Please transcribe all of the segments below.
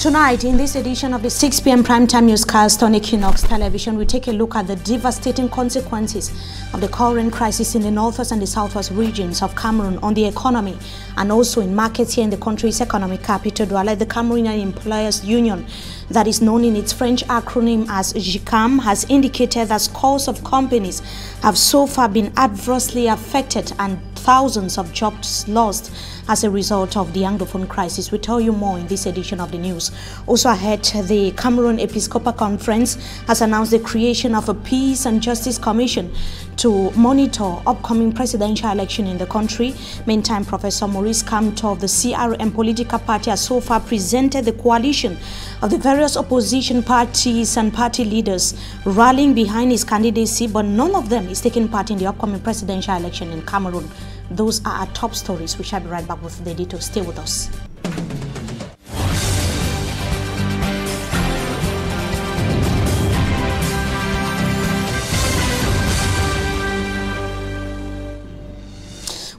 Tonight, in this edition of the 6 p.m. primetime newscast on Equinox Television, we take a look at the devastating consequences of the current crisis in the northwest and the southwest regions of Cameroon on the economy and also in markets here in the country's economic capital, Douala. The Cameroonian Employers Union, that is known in its French acronym as JICAM, has indicated that scores of companies have so far been adversely affected and thousands of jobs lost as a result of the Anglophone crisis. We tell you more in this edition of the news. Also ahead, the Cameroon Episcopal Conference has announced the creation of a Peace and Justice Commission to monitor upcoming presidential election in the country. Meantime, Professor Maurice Kamto of the CRM political party has so far presented the coalition of the various opposition parties and party leaders rallying behind his candidacy, but none of them is taking part in the upcoming presidential election in Cameroon. Those are our top stories. We shall be right back with the details. Stay with us.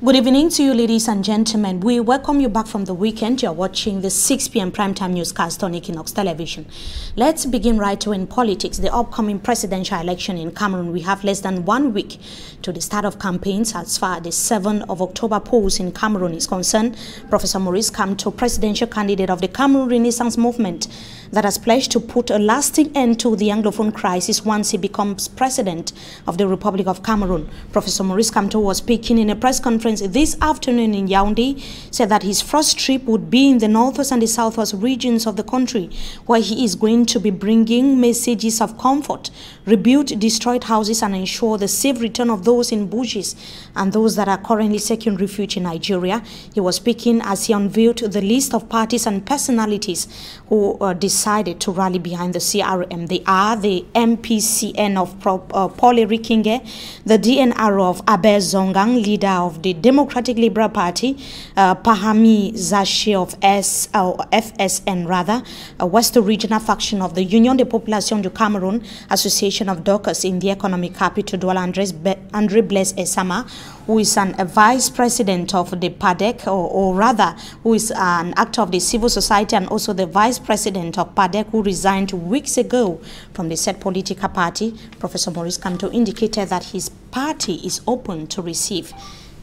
Good evening to you, ladies and gentlemen. We welcome you back from the weekend. You're watching the 6 p.m. primetime newscast on Equinox Television. Let's begin right away in politics. The upcoming presidential election in Cameroon. We have less than 1 week to the start of campaigns as far as the 7th of October polls in Cameroon is concerned. Professor Maurice Kamto, presidential candidate of the Cameroon Renaissance Movement, that has pledged to put a lasting end to the Anglophone crisis once he becomes president of the Republic of Cameroon. Professor Maurice Kamto was speaking in a press conference this afternoon in Yaoundé, said that his first trip would be in the northwest and the southwest regions of the country, where he is going to be bringing messages of comfort, rebuild destroyed houses and ensure the safe return of those in bushes and those that are currently seeking refuge in Nigeria. He was speaking as he unveiled the list of parties and personalities who decided to rally behind the CRM. They are the MPCN of Paul Erikinge, the DNR of Abel Zongang, leader of the Democratic Liberal Party, Pahami Zache of FSN rather, a West Regional faction of the Union de Population du Cameroun, Association of Dockers in the economic capital, Douala, André Blaise Esama, who is a vice president of the PADEC, or rather, who is an actor of the civil society and also the vice president of PADEC, who resigned weeks ago from the said political party. Professor Maurice Kamto indicated that his party is open to receive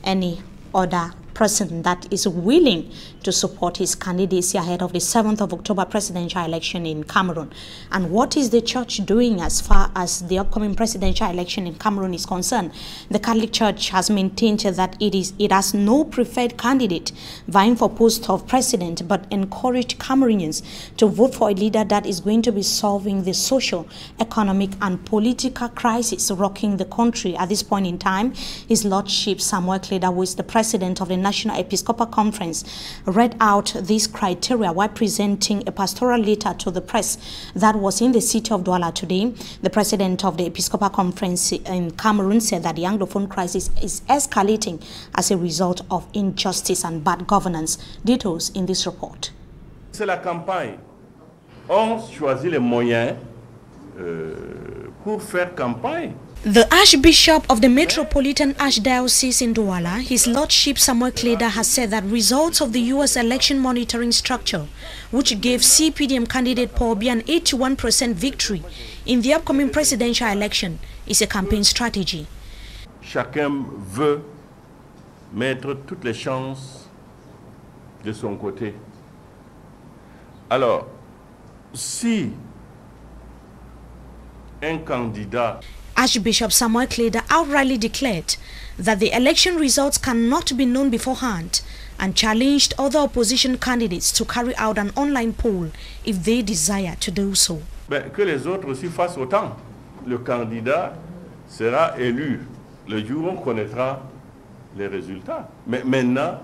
any other person that is willing to support his candidacy ahead of the 7th of October presidential election in Cameroon. And what is the church doing as far as the upcoming presidential election in Cameroon is concerned? The Catholic Church has maintained that it has no preferred candidate vying for post of president, but encouraged Cameroonians to vote for a leader that is going to be solving the social, economic and political crisis rocking the country at this point in time. His Lordship Samuel Kleda, who is the president of the National Episcopal Conference, read out these criteria while presenting a pastoral letter to the press that was in the city of Douala today. The president of the Episcopal Conference in Cameroon said that the Anglophone crisis is escalating as a result of injustice and bad governance. Details in this report. C'est la campagne. On choisit les moyens pour faire campagne. The Archbishop of the Metropolitan Archdiocese in Douala, His Lordship Samuel Kleda, has said that results of the U.S. election monitoring structure, which gave CPDM candidate Paul Biya an 81% victory in the upcoming presidential election, is a campaign strategy. Chacun veut mettre toutes les chances de son côté. Alors, si un candidat Archbishop Samuel Kleda outrightly declared that the election results cannot be known beforehand and challenged other opposition candidates to carry out an online poll if they desire to do so. Que les autres aussi fassent autant. Le candidat sera élu le jour où on connaîtra les résultats. Mais maintenant,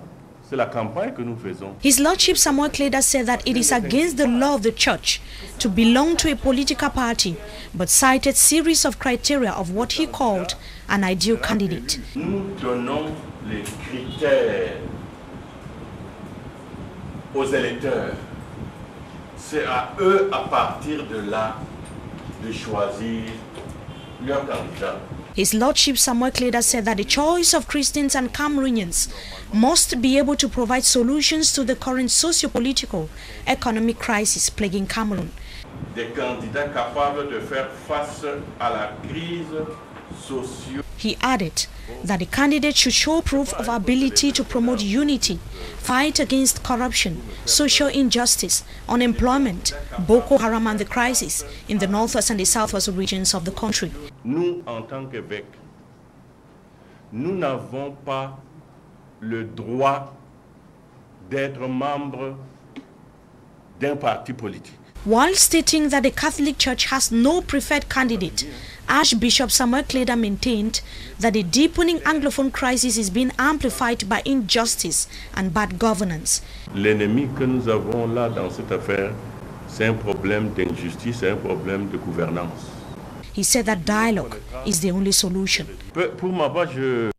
c'est la campagne que nous faisons. His Lordship Samuel Kleda said that it is against the law of the church to belong to a political party, but cited series of criteria of what he called an ideal candidate. Nous donnons les critères aux électeurs. C'est à eux, à partir de là, de choisir leur candidat. His Lordship Samuel Kleda said that the choice of Christians and Cameroonians must be able to provide solutions to the current socio-political economic crisis plaguing Cameroon. Des candidats capables de faire face à la crise socio. He added that the candidate should show proof of ability to promote unity, fight against corruption, social injustice, unemployment, Boko Haram and the crisis in the northwest and the southwest regions of the country. Nous, en tant qu'évêques, nous n'avons pas le droit d'être membre d'un parti politique. While stating that the Catholic Church has no preferred candidate, Archbishop Samuel Kleda maintained that the deepening Anglophone crisis is being amplified by injustice and bad governance. L'ennemi que nous avons là dans cette affaire, c'est un problème d'injustice, c'est un problème de gouvernance. He said that dialogue is the only solution. Pour ma part, je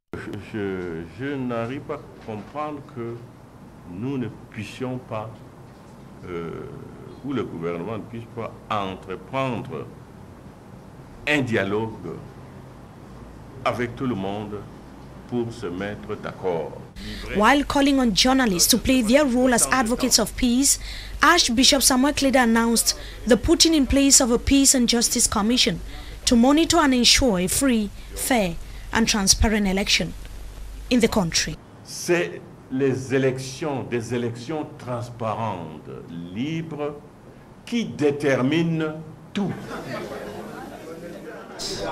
n'arrive pas à comprendre que nous ne puissions pas, ou le gouvernement ne puisse pas entreprendre un dialogue avec tout le monde pour se mettre d'accord. While calling on journalists to play their role as advocates of peace, Archbishop Samuel Kleda announced the putting in place of a Peace and Justice Commission to monitor and ensure a free, fair and transparent election in the country. C'est les élections, des élections transparentes, libres, qui déterminent tout.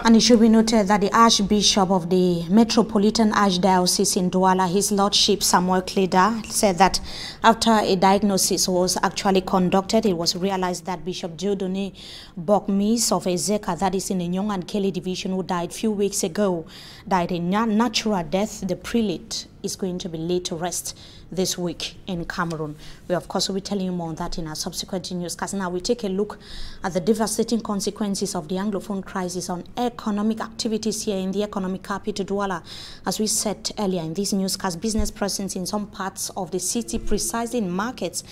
And it should be noted that the Archbishop of the Metropolitan Archdiocese in Douala, His Lordship Samuel Kleda, said that after a diagnosis was actually conducted, it was realized that Bishop Dieudonné Bokmis of Ezeka, that is in the Nyong and Kelly division, who died a few weeks ago, died a natural death. The prelate is going to be laid to rest this week in Cameroon. We, of course, will be telling you more on that in our subsequent newscast. Now we take a look at the devastating consequences of the Anglophone crisis on economic activities here in the economic capital, Douala. As we said earlier in this newscast, business persons in some parts of the city, precisely in markets,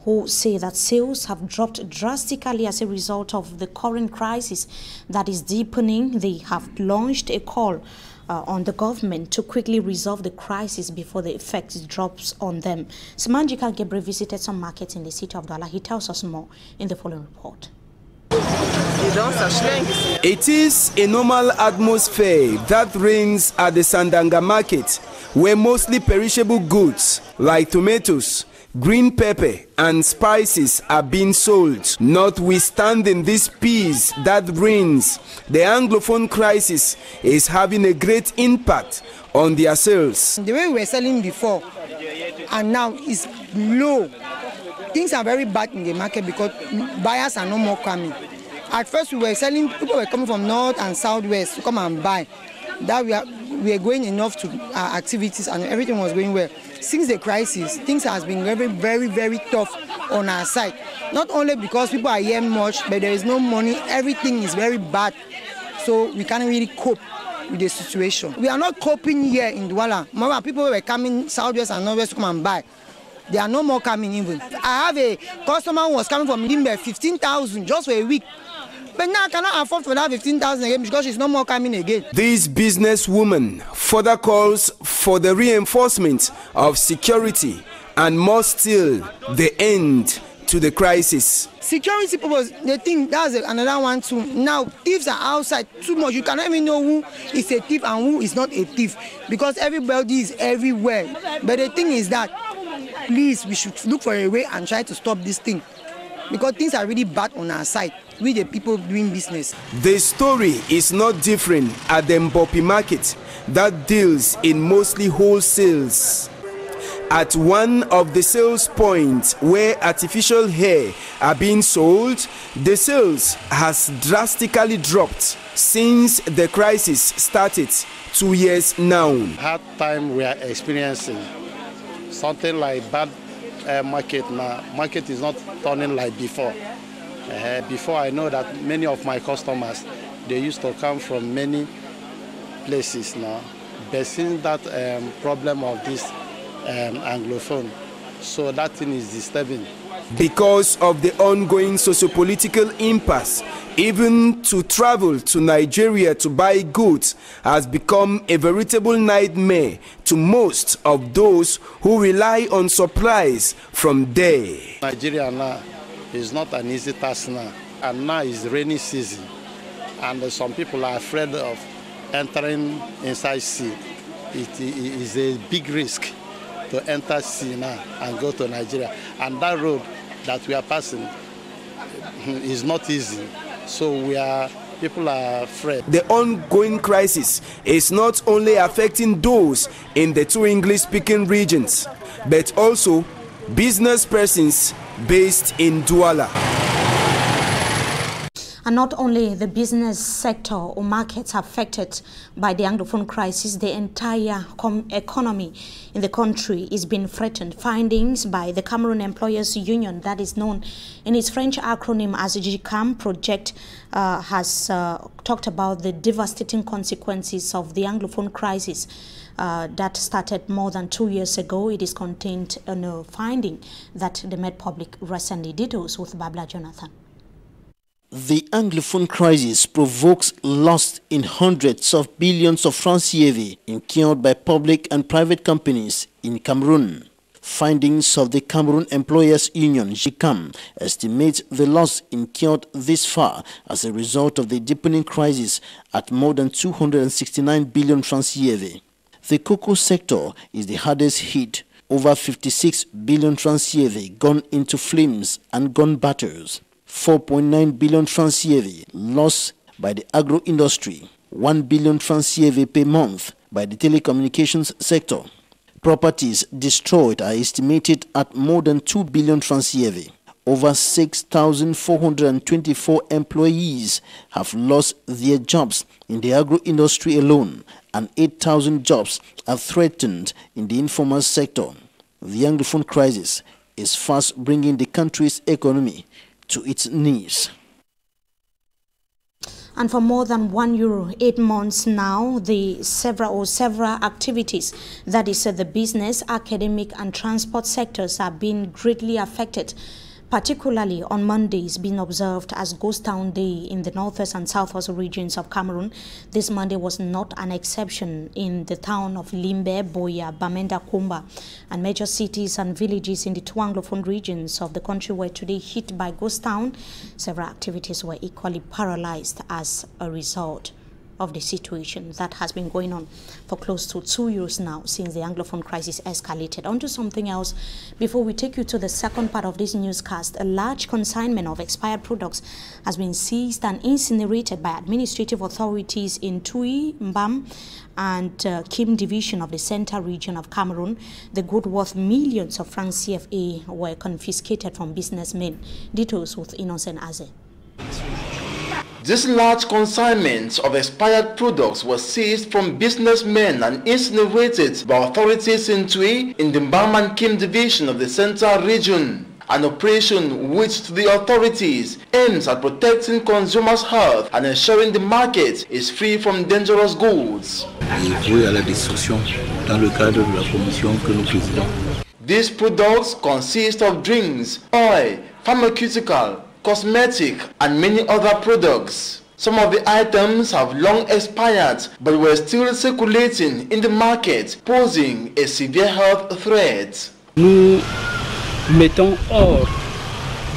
who say that sales have dropped drastically as a result of the current crisis that is deepening. They have launched a call on the government to quickly resolve the crisis before the effect drops on them. Simanjika Gebre visited some markets in the city of Douala. He tells us more in the following report. It is a normal atmosphere that reigns at the Sandanga market, where mostly perishable goods like tomatoes, green pepper and spices are being sold. Notwithstanding this peace that reigns, the Anglophone crisis is having a great impact on their sales. The way we were selling before and now is low. Things are very bad in the market because buyers are no more coming. At first we were selling, people were coming from north and southwest to come and buy. That we are going enough to our activities and everything was going well. Since the crisis, things has been very tough on our side. Not only because people are here much, but there is no money. Everything is very bad, so we can't really cope with the situation. We are not coping here in Douala. More people were coming southwest and northwest to come and buy. They are no more coming even. I have a customer who was coming from Limbe, 15,000 just for a week. But now I cannot afford for that 15,000 again because she's no more coming again. This businesswoman further calls for the reinforcement of security and more still the end to the crisis. Security people, they think that's another one too. Now thieves are outside too much. You cannot even know who is a thief and who is not a thief because everybody is everywhere. But the thing is that, please, we should look for a way and try to stop this thing because things are really bad on our side. We the people doing business. The story is not different at the Mbopi market that deals in mostly wholesales. At one of the sales points where artificial hair are being sold, the sales has drastically dropped since the crisis started 2 years now. Hard time we are experiencing, something like bad market now. Market is not turning like before. Before I know that many of my customers, they used to come from many places now. But since that problem of this Anglophone, so that thing is disturbing. Because of the ongoing socio-political impasse, even to travel to Nigeria to buy goods has become a veritable nightmare to most of those who rely on supplies from there. Nigeria now is not an easy task now, and now is rainy season, and some people are afraid of entering inside sea. It is a big risk to enter sea now and go to Nigeria, and that road that we are passing is not easy. So people are afraid. The ongoing crisis is not only affecting those in the two English-speaking regions, but also business persons based in Douala. And not only the business sector or markets affected by the Anglophone crisis, the entire economy in the country is being threatened. Findings by the Cameroon Employers Union, that is known in its French acronym as GCAM project, has talked about the devastating consequences of the Anglophone crisis that started more than 2 years ago. It is contained in a finding that they made public recently. Details with Babla Jonathan. The Anglophone crisis provokes loss in hundreds of billions of francs CFA incurred by public and private companies in Cameroon. Findings of the Cameroon Employers Union (GCAM) estimate the loss incurred this far as a result of the deepening crisis at more than 269 billion francs CFA. The cocoa sector is the hardest hit. Over 56 billion francs CFA gone into flames and gun batters. 4.9 billion francs CFA lost by the agro-industry, 1 billion francs CFA per month by the telecommunications sector. Properties destroyed are estimated at more than 2 billion francs CFA. Over 6,424 employees have lost their jobs in the agro-industry alone, and 8,000 jobs are threatened in the informal sector. The Anglophone crisis is fast bringing the country's economy to its knees. And for more than €1, 8 months now, the several activities, that is the business, academic and transport sectors, are being greatly affected. Particularly on Mondays being observed as Ghost Town Day in the northwest and southwest regions of Cameroon. This Monday was not an exception in the town of Limbe, Boya, Bamenda, Kumba, and major cities and villages in the two Anglophone regions of the country were today hit by Ghost Town. Several activities were equally paralyzed as a result of the situation that has been going on for close to 2 years now since the Anglophone crisis escalated. On to something else before we take you to the second part of this newscast. A large consignment of expired products has been seized and incinerated by administrative authorities in Tui, Mbam and Kim division of the Central region of Cameroon. The good worth millions of francs CFA were confiscated from businessmen. Details with Innocent Aze. This large consignment of expired products was seized from businessmen and incinerated by authorities in Tui in the Mbam and Kim division of the Central region. An operation which, to the authorities, aims at protecting consumers' health and ensuring the market is free from dangerous goods. These products consist of drinks, oil, pharmaceutical, cosmetic, and many other products. Some of the items have long expired but were still circulating in the market, posing a severe health threat. Nous mettons hors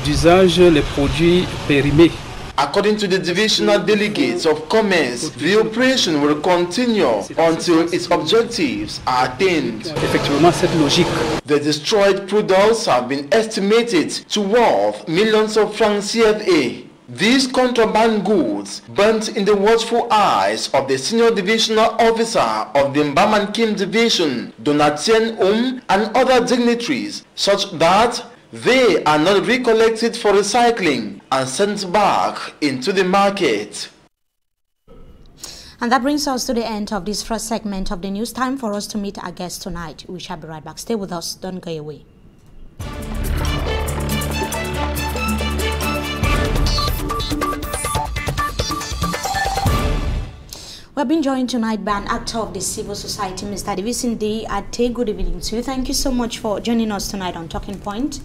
d'usage les produits périmés. According to the divisional delegates of commerce, the operation will continue until its objectives are attained. Effectivement, cette logique. The destroyed products have been estimated to worth millions of francs CFA. These contraband goods burnt in the watchful eyes of the senior divisional officer of the Mbam and Kim division, Donatien and other dignitaries, such that they are not recollected for recycling and sent back into the market. And that brings us to the end of this first segment of the news. Time for us to meet our guest tonight. We shall be right back. Stay with us. Don't go away. We have been joined tonight by an actor of the civil society, Mr. Davidson. ATEH. Good evening to you. Thank you so much for joining us tonight on Talking Point.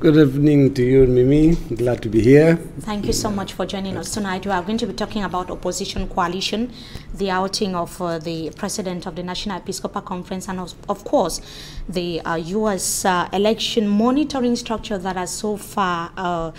Good evening to you, Mimi. Glad to be here. Thank you so much for joining us tonight. We are going to be talking about opposition coalition, the outing of the president of the National Episcopal Conference, and of course, the U.S. Election monitoring structure that has so far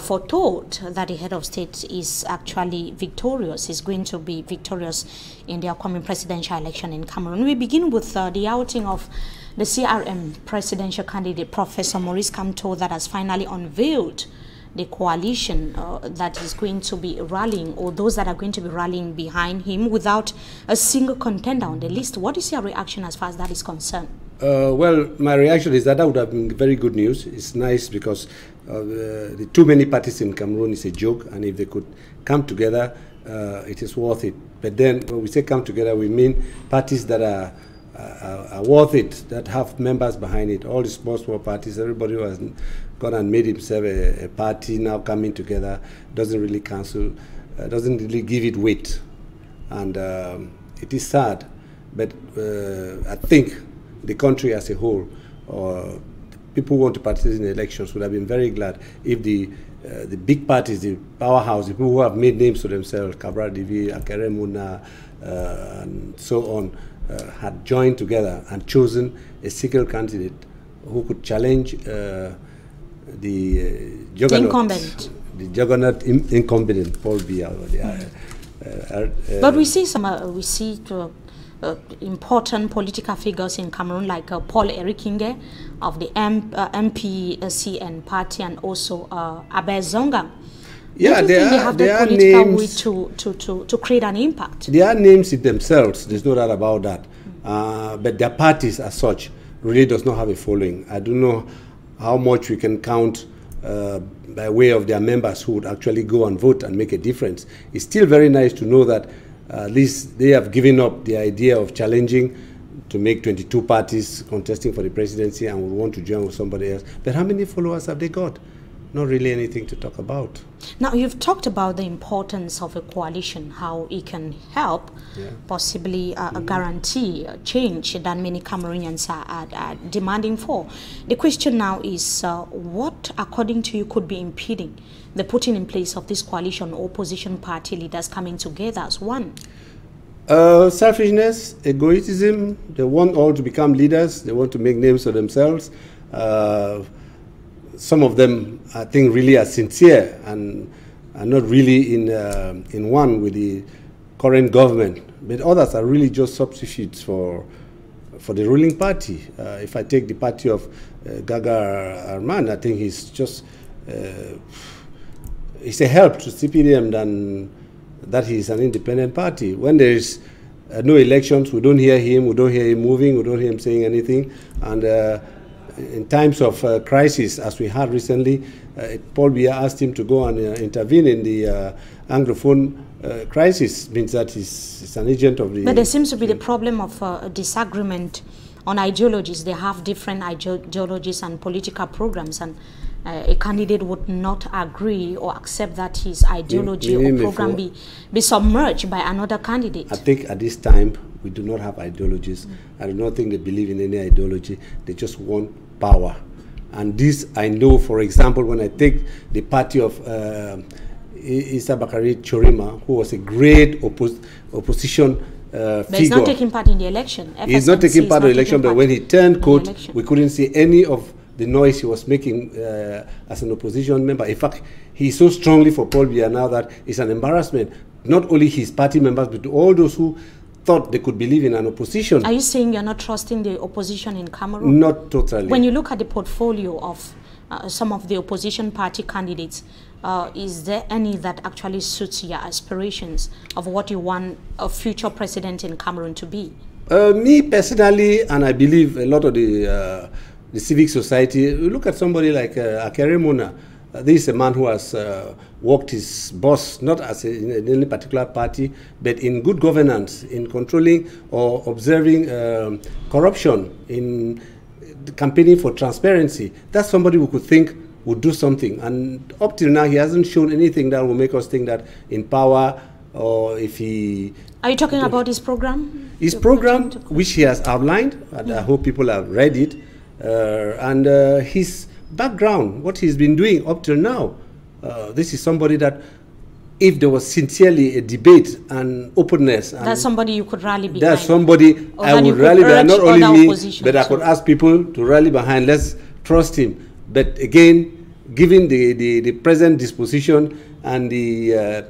foretold that the head of state is actually victorious, is going to be victorious in the upcoming presidential election in Cameroon. We begin with the outing of the CRM presidential candidate, Professor Maurice Kamto, that has finally unveiled the coalition that is going to be rallying, or those that are going to be rallying behind him without a single contender on the list. What is your reaction as far as that is concerned? Well, my reaction is that would have been very good news. It's nice because the too many parties in Cameroon is a joke, and if they could come together, it is worth it. But then when we say come together, we mean parties that are worth it, that have members behind it. All the small parties, everybody who has gone and made himself a party now coming together doesn't really cancel, doesn't really give it weight. And it is sad, but I think the country as a whole, or people who want to participate in the elections, would have been very glad if the big parties, the powerhouse, the people who have made names for themselves, Cabral Divi, Akere Muna, and so on, had joined together and chosen a single candidate who could challenge the juggernaut, incumbent Paul Biya. But we see some important political figures in Cameroon, like Paul Erikinge of the MPCN party, and also Abel Zonga. Yeah, they have the political weight to create an impact. They are names in themselves, there's no doubt about that. But their parties as such really does not have a following. I don't know how much we can count by way of their members who would actually go and vote and make a difference. It's still very nice to know that at least they have given up the idea of challenging to make 22 parties contesting for the presidency and will want to join with somebody else. But how many followers have they got? Not really anything to talk about. Now, you've talked about the importance of a coalition, how it can help possibly guarantee change that many Cameroonians are demanding for. The question now is, what, according to you, could be impeding the putting in place of this coalition, opposition party leaders coming together as one? Selfishness, egoism. They want all to become leaders. They want to make names for themselves. Some of them, I think, really are sincere and are not really in one with the current government. But others are really just substitutes for the ruling party. If I take the party of Gaga Arman, I think he's just it's a help to CPDM than that he's an independent party. When there is no elections, we don't hear him moving, we don't hear him saying anything. And in times of crisis, as we had recently, Paul Biya asked him to go and intervene in the Anglophone crisis. Means that he's an agent of the... But there seems to be the problem of disagreement on ideologies. They have different ideologies and political programs, and a candidate would not agree or accept that his ideology or program be submerged by another candidate. I think at this time, we do not have ideologies. I do not think they believe in any ideology. They just want power. And this I know, for example, when I take the party of Issa Bakari Chorima, who was a great opposition but he's not taking part in the election. He's not taking part in the election, but when he turned coat, we couldn't see any of the noise he was making as an opposition member. In fact, he's so strongly for Paul Biya now that it's an embarrassment. Not only his party members, but all those who thought they could believe in an opposition. Are you saying you're not trusting the opposition in Cameroon? Not totally. When you look at the portfolio of some of the opposition party candidates, is there any that actually suits your aspirations of what you want a future president in Cameroon to be? Me personally, and I believe a lot of the civic society, look at somebody like Akere Muna. This is a man who has worked his boss, not as in any particular party, but in good governance, in controlling or observing corruption, in campaigning for transparency. That's somebody we could think would do something. And up till now, he hasn't shown anything that will make us think that in power, or if he... Are you talking about his program? His program, which he has outlined, and I hope people have read it, and his background, what he's been doing up till now. This is somebody that, if there was sincerely a debate and openness, and that's somebody you could rally behind. That's somebody I would rally behind. Not only me, but I could ask people to rally behind. Let's trust him. But again, given the present disposition and the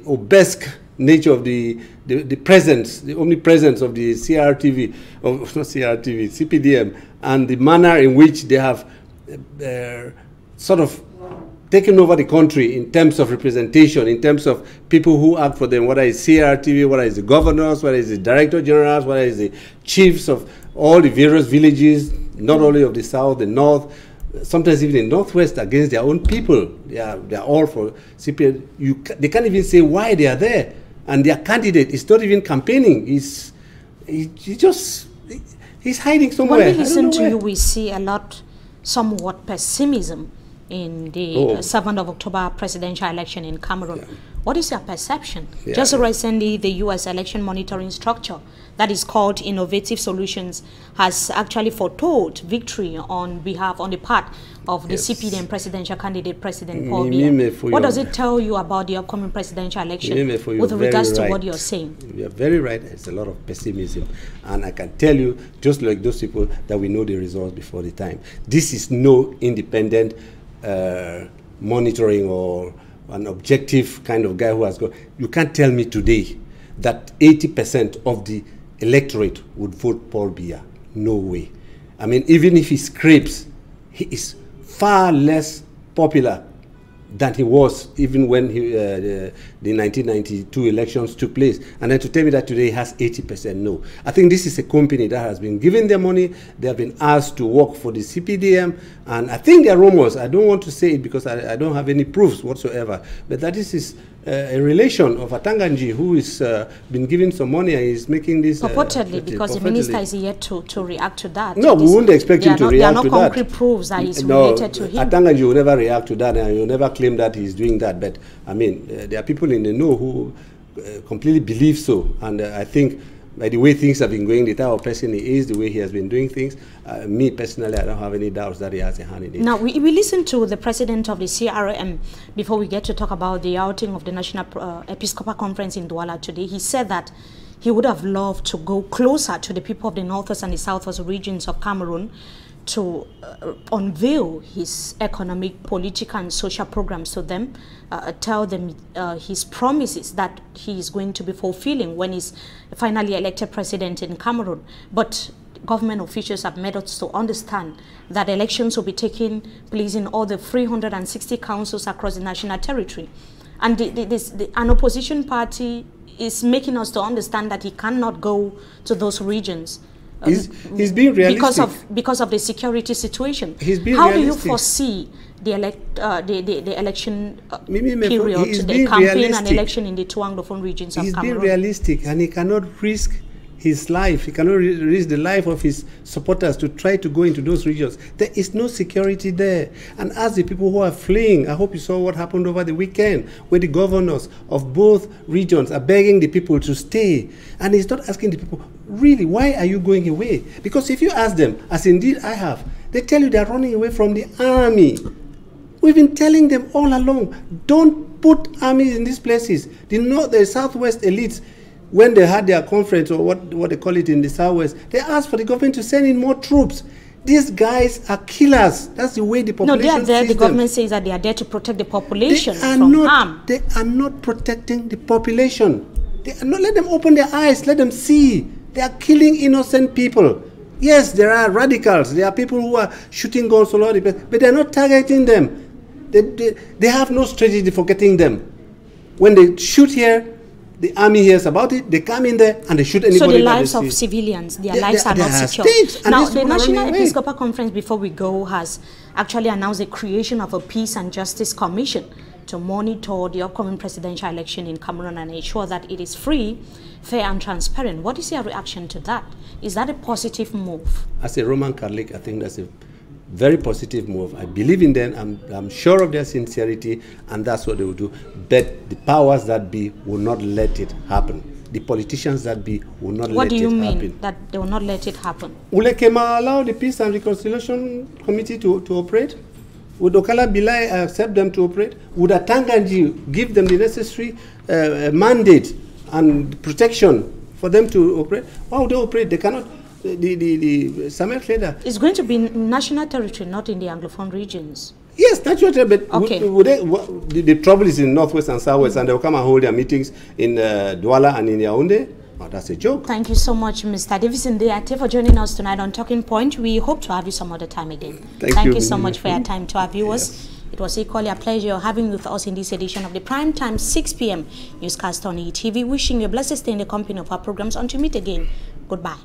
obesque nature of the presence, the omnipresence of the CRTV, not CRTV, CPDM, and the manner in which they have sort of taken over the country in terms of representation, in terms of people who act for them, whether it's CRTV, whether it's the governors, whether it's the director generals, whether it's the chiefs of all the various villages, not only of the south, the north, sometimes even the northwest, against their own people. They are all for CPDM. They can't even say why they are there. And their candidate is not even campaigning. He's hiding somewhere. When we listen to you, we see a lot, somewhat pessimism in the 7th of October presidential election in Cameroon. Yeah. What is your perception? Yeah. Just recently, the U.S. election monitoring structure that is called Innovative Solutions has actually foretold victory on the part of the CPDM presidential candidate, President Paul Biya. What does it tell you about the upcoming presidential election with regards to what you're saying? You're very right. It's a lot of pessimism. And I can tell you, just like those people, that we know the results before the time. This is no independent monitoring or an objective kind of guy who has got. You can't tell me today that 80% of the electorate would vote Paul Biya. No way. I mean, even if he scrapes, he is far less popular than he was even when the 1992 elections took place. And then to tell me that today he has 80%, no. I think this is a company that has been given their money. They have been asked to work for the CPDM. And I think there are rumors. I don't want to say it because I don't have any proofs whatsoever. But that this is a relation of Atanganji who is been given some money and is making this... Purportedly, because the minister is yet to react to that. No, we wouldn't expect him to react to that. There are no concrete proofs that is related to him. Atanganji will never react to that, and he will never claim that he's doing that. But, I mean, there are people in the know who completely believe so. And I think by the way things have been going, the type of person he is, the way he has been doing things, me personally, I don't have any doubts that he has a hand in it. Now, we listened to the president of the CRM before we get to talk about the outing of the National Episcopal Conference in Douala today. He said that he would have loved to go closer to the people of the northwest and the southwest regions of Cameroon to unveil his economic, political, and social programs to them, tell them his promises that he is going to be fulfilling when he's finally elected president in Cameroon. But government officials have made us to understand that elections will be taking place in all the 360 councils across the national territory. And an opposition party is making us to understand that he cannot go to those regions. He's being realistic because of the security situation. He's being How realistic. do you foresee the election period, the campaign realistic. and election in the two Anglophone regions of Cameroon? He's being realistic, and he cannot risk his life. He cannot risk the life of his supporters to try to go into those regions. There is no security there. And as the people who are fleeing, I hope you saw what happened over the weekend, where the governors of both regions are begging the people to stay. And he's not asking the people, really, why are you going away? Because if you ask them, as indeed I have, they tell you they're running away from the army. We've been telling them all along, don't put armies in these places. The southwest elites, when they had their conference, or what they call it in the southwest, they asked for the government to send in more troops. These guys are killers. That's the way the population No, they are there. sees The government them. says that they are there to protect the population from harm. They are not protecting the population. They are not. Let them open their eyes. Let them see. They are killing innocent people. Yes, there are radicals. There are people who are shooting guns all over the place, but they are not targeting them. They have no strategy for getting them. When they shoot here, the army hears about it, they come in there and they shoot anybody. So the lives of civilians, their lives are not secure. Now, the National Episcopal Conference, before we go, has actually announced the creation of a Peace and Justice Commission to monitor the upcoming presidential election in Cameroon and ensure that it is free, fair and transparent. What is your reaction to that? Is that a positive move? As a Roman Catholic, I think that's a very positive move. I believe in them. I'm sure of their sincerity, and that's what they will do. But the powers that be will not let it happen. the politicians that be will not let it happen. What do you mean that they will not let it happen? Will Ekema allow the Peace and Reconciliation Committee to operate? Would Okala Bilai accept them to operate? Would Atanganji give them the necessary mandate and protection for them to operate? Why would they operate? They cannot. The Samuel Kleda. It's going to be national territory, not in the Anglophone regions. Yes, national territory, but okay. The trouble is in Northwest and Southwest, and they'll come and hold their meetings in Douala and in Yaoundé. Oh, that's a joke. Thank you so much, Mr. Davidson de ATEH, for joining us tonight on Talking Point. We hope to have you some other time again. Thank you so much for your time. To our viewers, yes. It was equally a pleasure having you with us in this edition of the Prime Time 6 p.m. newscast on ETV. Wishing you a blessed stay in the company of our programs. Until we meet again, goodbye.